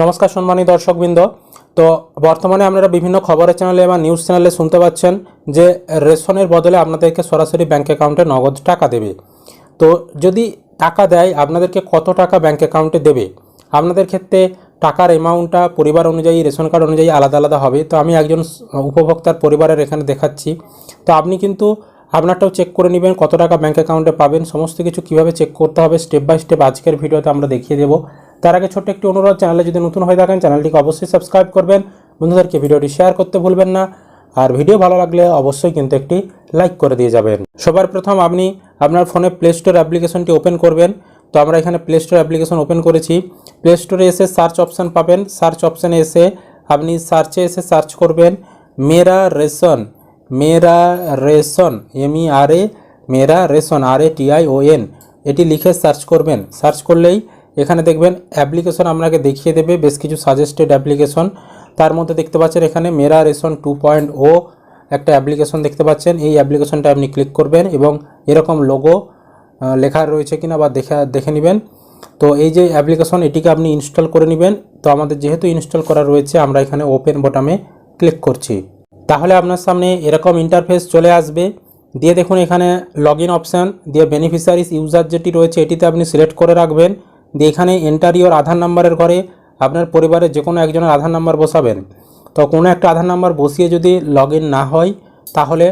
নমস্কার সম্মানিত দর্শকবৃন্দ। তো বর্তমানে আপনারা বিভিন্ন খবরের চ্যানেলে বা নিউজ চ্যানেলে শুনতে পাচ্ছেন যে রেশনের বদলে আপনাদেরকে সরাসরি ব্যাঙ্ক অ্যাকাউন্টে নগদ টাকা দেবে। তো যদি টাকা দেয় আপনাদেরকে কত টাকা ব্যাঙ্ক অ্যাকাউন্টে দেবে, আপনাদের ক্ষেত্রে টাকার অ্যামাউন্টটা পরিবার অনুযায়ী রেশন কার্ড অনুযায়ী আলাদা আলাদা হবে। তো আমি একজন উপভোক্তার পরিবারের এখানে দেখাচ্ছি। তো আপনি কিন্তু আপনারটাও চেক করে নেবেন কত টাকা ব্যাঙ্ক অ্যাকাউন্টে পাবেন। সমস্ত কিছু কীভাবে চেক করতে হবে স্টেপ বাই স্টেপ আজকের ভিডিওতে আমরা দেখিয়ে দেবো। তার আগে ছোট্ট একটি অনুরোধ, চ্যানেলে যদি নতুন হয়ে থাকেন চ্যানেলটিকে অবশ্যই সাবস্ক্রাইব করবেন, বন্ধুদেরকে ভিডিওটি শেয়ার করতে ভুলবেন না, আর ভিডিও ভালো লাগলে অবশ্যই কিন্তু একটি লাইক করে দিয়ে যাবেন। সবার প্রথম আপনি আপনার ফোনে প্লে স্টোর অ্যাপ্লিকেশনটি ওপেন করবেন। তো আমরা এখানে প্লে স্টোর অ্যাপ্লিকেশন ওপেন করেছি। প্লে স্টোরে এসে সার্চ অপশান পাবেন। সার্চ অপশানে এসে আপনি সার্চে এসে সার্চ করবেন মেরা রেশন, মেরা রেশন MERA, মেরা রেশন RATION, এটি লিখে সার্চ করবেন। সার্চ করলেই এখানে দেখবেন অ্যাপ্লিকেশন আপনাকে দেখিয়ে দেবে বেশ কিছু সাজেস্টেড অ্যাপ্লিকেশন। তার মধ্যে দেখতে পাচ্ছেন এখানে মেরা রেশন 2.0 একটা অ্যাপ্লিকেশন দেখতে পাচ্ছেন। এই অ্যাপ্লিকেশনটা আপনি ক্লিক করবেন এবং এরকম লোগো লেখা রয়েছে কিনা বা দেখে নেবেন। তো এই যে অ্যাপ্লিকেশন, এটিকে আপনি ইনস্টল করে নেবেন। তো আমাদের যেহেতু ইনস্টল করা রয়েছে আমরা এখানে ওপেন বোতামে ক্লিক করছি। তাহলে আপনার সামনে এরকম ইন্টারফেস চলে আসবে। দিয়ে দেখুন এখানে লগ ইন অপশান, দিয়ে বেনিফিশিয়ারিজ ইউজার যেটি রয়েছে এটিতে আপনি সিলেক্ট করে রাখবেন। দিয়ে এখানে এন্টার ইওর আধার নাম্বারের ঘরে আপনার পরিবারের যে কোনো একজনের আধার নাম্বার বসাবেন। তো কোনো একটা আধার নাম্বার বসিয়ে যদি লগ ইন না হয় তাহলে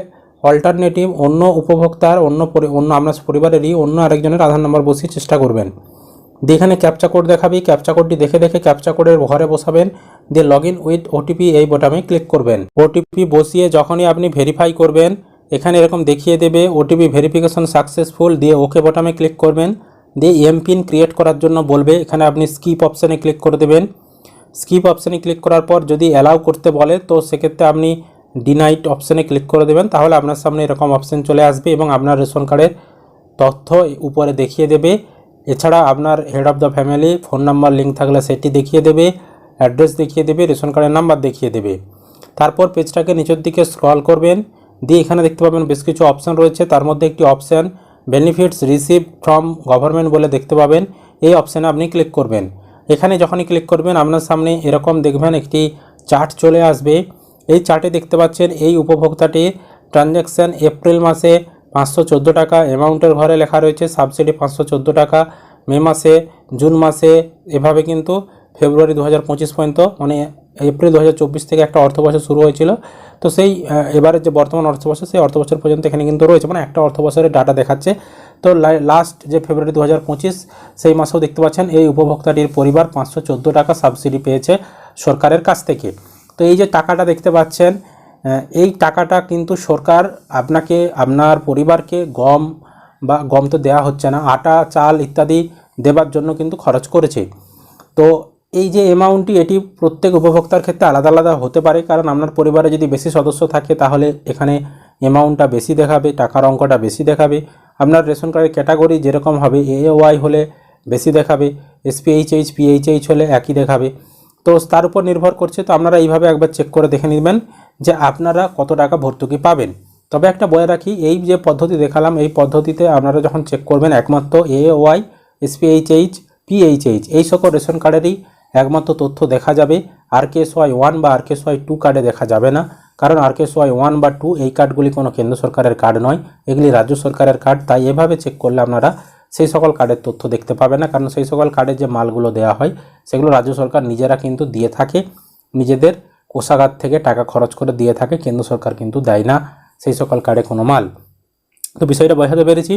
অল্টারনেটিভ অন্য উপভোক্তার অন্য আপনার পরিবারেরই অন্য আরেকজনের আধার নাম্বার বসিয়ে চেষ্টা করবেন। দিয়ে এখানে ক্যাপচা কোড দেখাবি, ক্যাপচা কোডটি দেখে ক্যাপচা কোডের ঘরে বসাবেন। দিয়ে লগ ইন উইথ OTP এই বোতামে ক্লিক করবেন। OTP বসিয়ে যখনই আপনি ভেরিফাই করবেন এখানে এরকম দেখিয়ে দেবে OTP ভেরিফিকেশন সাকসেসফুল। দিয়ে ওকে বোতামে ক্লিক করবেন। দিয়ে এমপিন ক্রিয়েট করার জন্য বলবে, এখানে আপনি স্কিপ অপশানে ক্লিক করে দেবেন। স্কিপ অপশানে ক্লিক করার পর যদি অ্যালাউ করতে বলে তো সেক্ষেত্রে আপনি ডিনাইট অপশানে ক্লিক করে দেবেন। তাহলে আপনার সামনে এরকম অপশান চলে আসবে এবং আপনার রেশন কার্ডের তথ্য উপরে দেখিয়ে দেবে। এছাড়া আপনার head of the family phone number link থাকলে সেটি দেখিয়ে দেবে, অ্যাড্রেস দেখিয়ে দেবে, রেশন কার্ডের নাম্বার দেখিয়ে দেবে। তারপর পেজটাকে নিচের দিকে স্ক্রল করবেন। দিয়ে এখানে দেখতে পাবেন বেশ কিছু অপশান রয়েছে। তার মধ্যে একটি option benefits receive from government বলে দেখতে পাবেন। এই অপশানে আপনি ক্লিক করবেন। এখানে যখনই ক্লিক করবেন আপনার সামনে এরকম দেখবেন একটি চার্ট চলে আসবে। এই চার্টে দেখতে পাচ্ছেন এই উপভোক্তাটি ট্রানজ্যাকশান এপ্রিল মাসে 514 টাকা অ্যামাউন্টের ঘরে লেখা রয়েছে, সাবসিডি 514 টাকা, মে মাসে, জুন মাসে, এভাবে কিন্তু ফেব্রুয়ারি 2025 পর্যন্ত, মানে এপ্রিল 2024 থেকে একটা অর্থবছর শুরু হয়েছিল। তো সেই এবারে যে বর্তমান অর্থবছর সেই অর্থবছর পর্যন্ত এখানে কিন্তু রয়েছে, মানে একটা অর্থবছরের ডাটা দেখাচ্ছে। তো লাস্ট যে ফেব্রুয়ারি 2025 সেই মাসেও দেখতে পাচ্ছেন এই উপভোক্তাটির পরিবার 514 টাকা সাবসিডি পেয়েছে সরকারের কাছ থেকে। তো এই যে টাকাটা দেখতে পাচ্ছেন এই টাকাটা কিন্তু সরকার আপনাকে আপনার পরিবারকে গম তো দেওয়া হচ্ছে না, আটা চাল ইত্যাদি দেবার জন্য কিন্তু খরচ করেছে। তো এই যে অ্যামাউন্টটি এটি প্রত্যেক উপভোক্তার ক্ষেত্রে আলাদা আলাদা হতে পারে, কারণ আপনার পরিবারে যদি বেশি সদস্য থাকে তাহলে এখানে অ্যামাউন্টটা বেশি দেখাবে, টাকার অঙ্কটা বেশি দেখাবে। আপনার রেশন কার্ডের ক্যাটাগরি যেরকম হবে AOY হলে বেশি দেখাবে, SPHH PHH হলে একই দেখাবে। তো তার উপর নির্ভর করছে। তো আপনারা এইভাবে একবার চেক করে দেখে নেবেন যে আপনারা কত টাকা ভর্তুকি পাবেন। তবে একটা বলে রাখি, এই যে পদ্ধতি দেখালাম এই পদ্ধতিতে আপনারা যখন চেক করবেন একমাত্র AOY SPHH PHH এই সকল রেশন কার্ডেরই একমাত্র তথ্য দেখা যাবে। RKSY 1 বা RKSY 2 কার্ডে দেখা যাবে না, কারণ RKSY 1 বা 2 এই কার্ডগুলি কোনো কেন্দ্র সরকারের কার্ড নয়, এগুলি রাজ্য সরকারের কার্ড। তাই এভাবে চেক করলে আপনারা সেই সকল কার্ডের তথ্য দেখতে পাবে না, কারণ সেই সকল কার্ডের যে মালগুলো দেওয়া হয় সেগুলো রাজ্য সরকার নিজেরা কিন্তু দিয়ে থাকে, নিজেদের কোষাগার থেকে টাকা খরচ করে দিয়ে থাকে, কেন্দ্র সরকার কিন্তু দেয় না সেই সকল কার্ডে কোনো মাল। তো বিষয়টা বোঝাতে পেরেছি।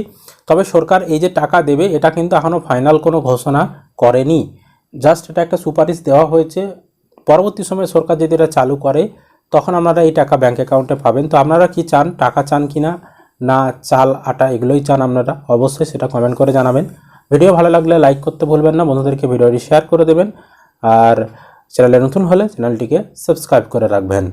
তবে সরকার এই যে টাকা দেবে এটা কিন্তু এখনও ফাইনাল কোনো ঘোষণা করেনি, জাস্ট এটা একটা সুপারিশ দেওয়া হয়েছে। পরবর্তী সময়ে সরকার যদি এটা চালু করে তখন আপনারা এই টাকা ব্যাঙ্ক অ্যাকাউন্টে পাবেন। তো আপনারা কি চান, টাকা চান কিনা, না চাল আটা এগুলোই চান আপনারা, অবশ্যই সেটা কমেন্ট করে জানাবেন। ভিডিও ভালো লাগলে লাইক করতে ভুলবেন না, বন্ধুদেরকে ভিডিওটি শেয়ার করে দেবেন, আর চ্যানেলে নতুন হলে চ্যানেলটিকে সাবস্ক্রাইব করে রাখবেন।